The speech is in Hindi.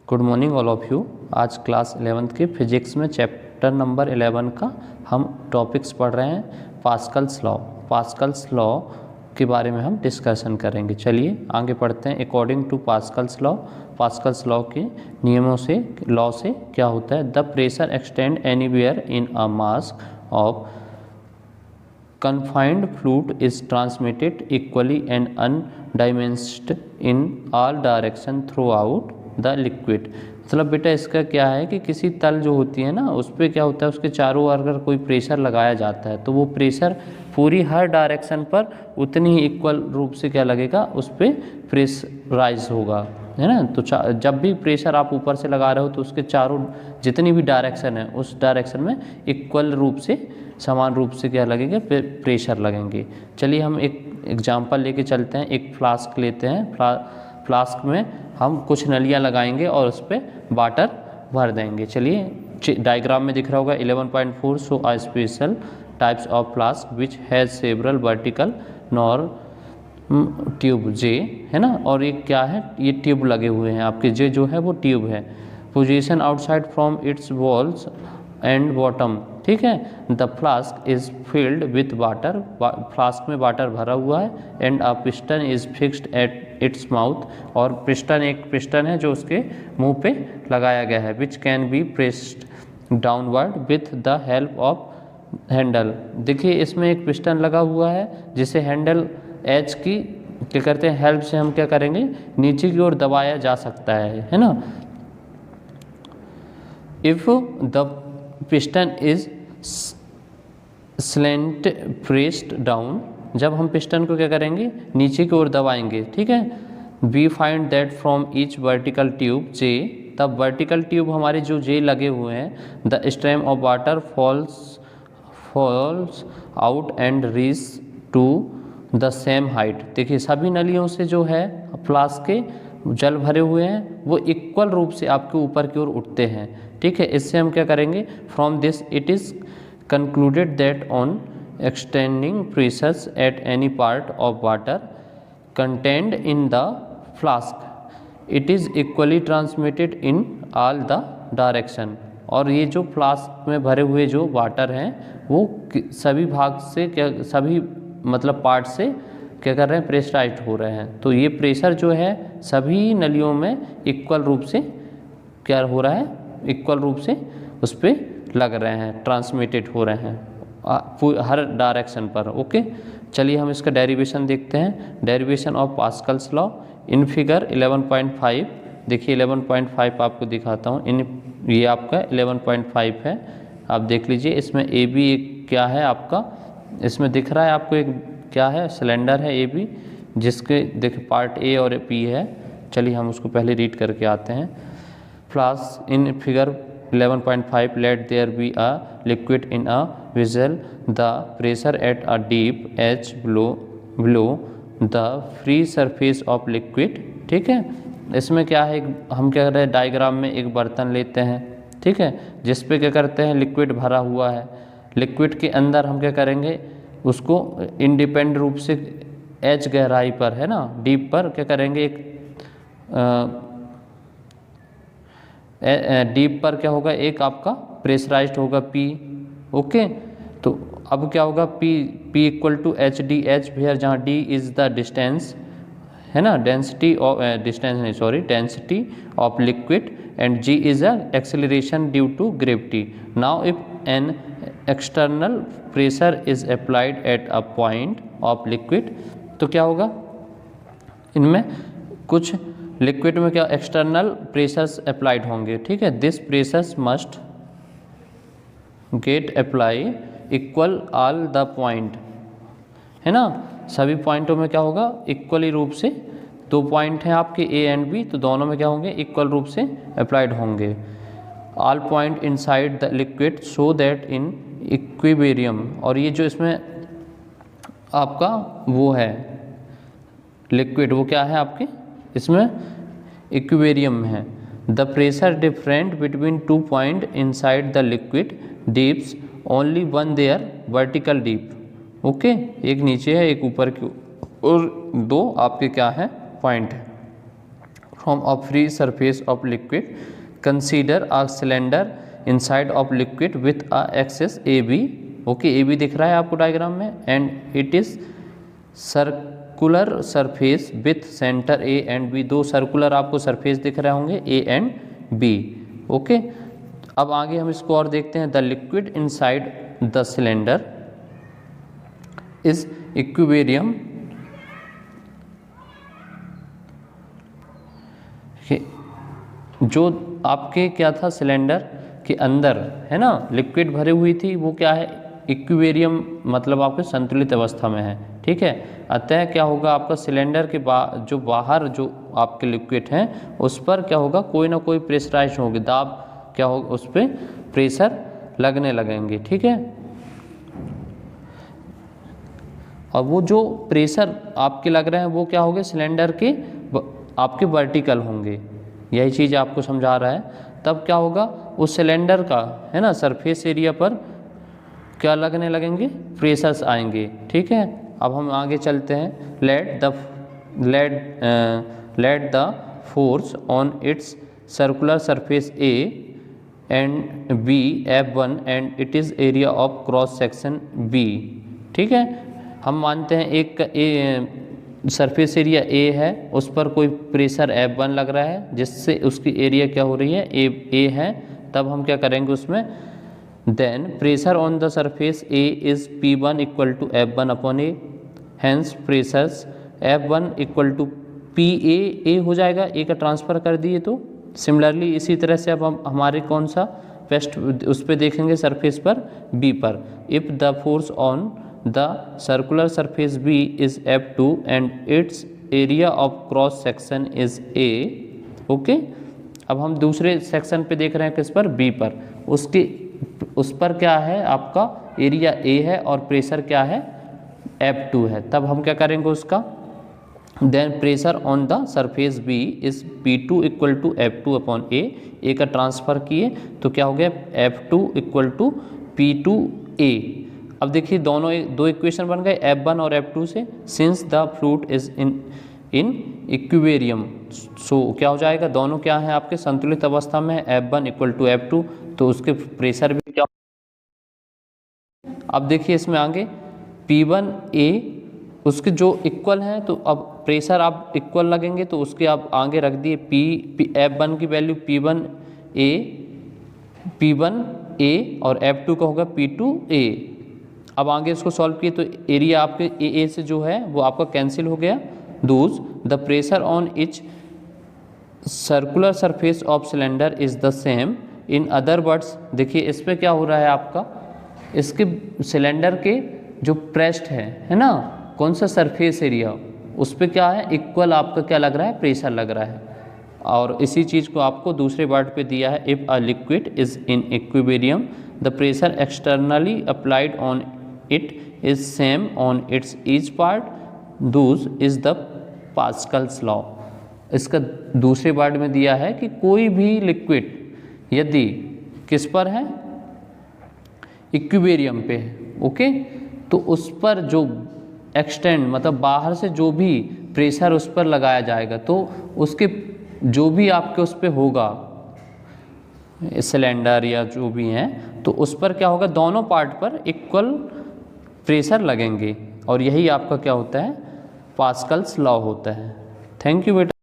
Good morning all of you. आज क्लास 11th के फिजिक्स में चैप्टर नंबर 11 का हम टॉपिक्स पढ़ रहे हैं। पास्कल्स लॉ के बारे में हम डिस्कशन करेंगे। चलिए आगे पढ़ते हैं। अकॉर्डिंग टू पास्कल्स लॉ के नियमों से क्या होता है? The pressure extend anywhere in a mass of confined fluid is transmitted equally and undiminished in all direction throughout the liquid। मतलब बेटा इसका क्या है कि किसी तल जो होती है ना, उस पर क्या होता है, उसके चारों ओर अगर कोई प्रेशर लगाया जाता है तो वो प्रेशर पूरी हर डायरेक्शन पर उतनी ही इक्वल रूप से क्या लगेगा, उस पर प्रेशराइज होगा, है ना। तो जब भी प्रेशर आप ऊपर से लगा रहे हो तो उसके चारों जितनी भी डायरेक्शन है उस डायरेक्शन में इक्वल रूप से, समान रूप से क्या लगेंगे, प्रेशर लगेंगे। चलिए हम एक एग्जांपल लेके चलते हैं। एक फ्लास्क लेते हैं। फ्लास्क में हम कुछ नलियां लगाएंगे और उस पर वाटर भर देंगे। चलिए डायग्राम में दिख रहा होगा 11.4 show a special types of flask which has several vertical narrow tube J, है ना। और ये क्या है, ये ट्यूब लगे हुए हैं आपके, जे जो है वो ट्यूब है। Position outside from its walls and bottom, ठीक है। The flask is filled with water, flask में वाटर भरा हुआ है। And a piston is fixed at its mouth, और एक पिस्टन है जो उसके मुंह पे लगाया गया है। Which can be pressed downward with the help of Henle. देखिए इसमें एक पिस्टन लगा हुआ है जिसे हैंडल एच की क्या करते हैं, हेल्प से हम क्या करेंगे, नीचे की ओर दबाया जा सकता है ना। If the piston is slant pressed down, जब हम पिस्टन को क्या करेंगे, नीचे की ओर दबाएंगे, ठीक है। We find that from each vertical tube J, तब वर्टिकल ट्यूब हमारे जो जे लगे हुए हैं, the stream of water falls out and reach to the same height. देखिए सभी नलियों से जो है फ्लास्क के जल भरे हुए हैं वो इक्वल रूप से आपके ऊपर की ओर उठते हैं, ठीक है। इससे हम क्या करेंगे, from this it is concluded that on extending pressures at any part of water contained in the flask it is equally transmitted in all the direction. और ये जो फ्लास्क में भरे हुए जो वाटर हैं वो सभी भाग से क्या, सभी मतलब पार्ट से क्या कर रहे हैं, प्रेशराइज्ड हो रहे हैं। तो ये प्रेशर जो है सभी नलियों में इक्वल रूप से क्या हो रहा है, इक्वल रूप से उस पर लग रहे हैं, ट्रांसमिटेड हो रहे हैं हर डायरेक्शन पर। ओके, चलिए हम इसका डेरिवेशन देखते हैं। Derivation of Pascal's law in figure 11.5। देखिए 11.5 आपको दिखाता हूँ। ये आपका 11.5 है, आप देख लीजिए। इसमें ए बी क्या है आपका, इसमें दिख रहा है आपको एक क्या है, सिलेंडर है ए बी, जिसके देखिए पार्ट ए और पी है। चलिए हम उसको पहले रीड करके आते हैं। Flask in figure 11.5 let there be a liquid in a vessel, the pressure at a deep H below the free surface of liquid, ठीक है। इसमें क्या है, हम क्या कर रहे हैं, डायग्राम में एक बर्तन लेते हैं, ठीक है, जिस पे क्या करते हैं, लिक्विड भरा हुआ है। लिक्विड के अंदर हम क्या करेंगे, उसको इंडिपेंडेंट रूप से एच गहराई पर, है ना, डीप पर क्या करेंगे, एक डीप पर क्या होगा, एक आपका प्रेशराइज्ड होगा पी। ओके, तो अब क्या होगा, P equal to H D H where, जहाँ डी इज द डिस्टेंस, है ना, density of density of liquid, and G is a acceleration due to gravity. Now if an external pressure is applied at a point of liquid, तो क्या होगा, इनमें कुछ लिक्विड में क्या एक्सटर्नल प्रेशर्स अप्लाइड होंगे, ठीक है। This pressures must get apply equal all the point, है ना। सभी पॉइंटों में क्या होगा, इक्वली रूप से, दो पॉइंट हैं आपके ए एंड बी, तो दोनों में क्या होंगे, इक्वल रूप से अप्लाइड होंगे। All point inside the liquid so that in equilibrium, और ये जो इसमें आपका वो है लिक्विड, वो क्या है आपके इसमें इक्विबेरियम में है। The pressure different between 2 point inside the liquid deeps only one there vertical deep. Okay, एक नीचे है एक ऊपर की, और दो आपके क्या है, पॉइंट है। from a free surface of liquid. Consider a cylinder inside of liquid with a axis AB. Okay, AB दिख रहा है आपको डायग्राम में, and it is circular surface with centre A and B. दो सर्कुलर आपको सरफेस दिख रहे होंगे A एंड B. ओके, अब आगे हम इसको और देखते हैं. The liquid inside the cylinder is equilibrium. जो आपके क्या था, सिलेंडर के अंदर है ना लिक्विड भरी हुई थी, वो क्या है, इक्विलिब्रियम, मतलब आपके संतुलित अवस्था में है. ठीक है, अतः क्या होगा, आपका सिलेंडर के जो बाहर जो आपके लिक्विड हैं उस पर क्या होगा, कोई ना कोई प्रेशराइज होगी, दाब क्या होगा, उस पर प्रेशर लगने लगेंगे. ठीक है, और वो जो प्रेशर आपके लग रहे हैं वो क्या होंगे, सिलेंडर के आपके वर्टिकल होंगे. यही चीज़ आपको समझा रहा है. तब क्या होगा, उस सिलेंडर का है ना सरफेस एरिया पर क्या लगने लगेंगे, प्रेशर्स आएंगे. ठीक है, अब हम आगे चलते हैं. Let the force on it's circular surface A and B F1 and it is area of cross section B. ठीक है, हम मानते हैं एक सरफेस एरिया A है, उस पर कोई प्रेशर F1 लग रहा है, जिससे उसकी एरिया क्या हो रही है, A है. तब हम क्या करेंगे उसमें, then pressure on the surface A is P1 equal to F1 upon A. Hence pressures F1 equal to PA. A हो जाएगा, A का ट्रांसफ़र कर दिए तो. सिमिलरली इसी तरह से अब हम हमारे कौन सा वेस्ट उस पर देखेंगे, सरफेस पर B पर. If the force on the circular surface B is F2 and it's area of cross section is A. Okay, अब हम दूसरे सेक्शन पे देख रहे हैं, किस पर, B पर. उस पर क्या है, आपका एरिया A है और प्रेशर क्या है, F2 है. तब हम क्या करेंगे उसका, then pressure on the surface B is P2 equal to F2 upon A का ट्रांसफ़र किए तो क्या हो गया, F2 इक्वल टू P2A. अब देखिए दोनों दो इक्वेशन बन गए F1 और F2 से. Since the fluid is in equilibrium, so क्या हो जाएगा, दोनों क्या है आपके संतुलित अवस्था में, F1 इक्वल टू F2, तो उसके प्रेशर भी क्या. अब देखिए इसमें आगे P1A उसके जो इक्वल हैं, तो अब प्रेशर आप इक्वल लगेंगे तो उसके आप आगे रख दिए F1 की वैल्यू P1A और F2 का होगा P2A. अब आगे इसको सॉल्व किए तो एरिया आपके AA से जो है वो आपका कैंसिल हो गया. Dooj the pressure on etch circular surface of cylinder is the same. In other words, देखिए इस पर क्या हो रहा है आपका, इसके सिलेंडर के जो प्रेस्ट है ना, कौन सा सरफेस एरिया, उस पर क्या है, इक्वल आपका क्या लग रहा है, प्रेशर लग रहा है. और इसी चीज़ को आपको दूसरे वर्ड पे दिया है, if a liquid is in equilibrium the pressure externally applied on it is same on its each part, those is the Pascal's law. इसका दूसरे वर्ड में दिया है कि कोई भी लिक्विड यदि किस पर है, इक्विलिब्रियम पे है, ओके, तो उस पर जो एक्सटेंड मतलब बाहर से जो भी प्रेशर उस पर लगाया जाएगा तो उसके जो भी आपके उस पर होगा सिलेंडर या जो भी हैं, तो उस पर क्या होगा, दोनों पार्ट पर इक्वल प्रेशर लगेंगे. और यही आपका क्या होता है, पास्कल्स लॉ होता है. थैंक यू बेटा.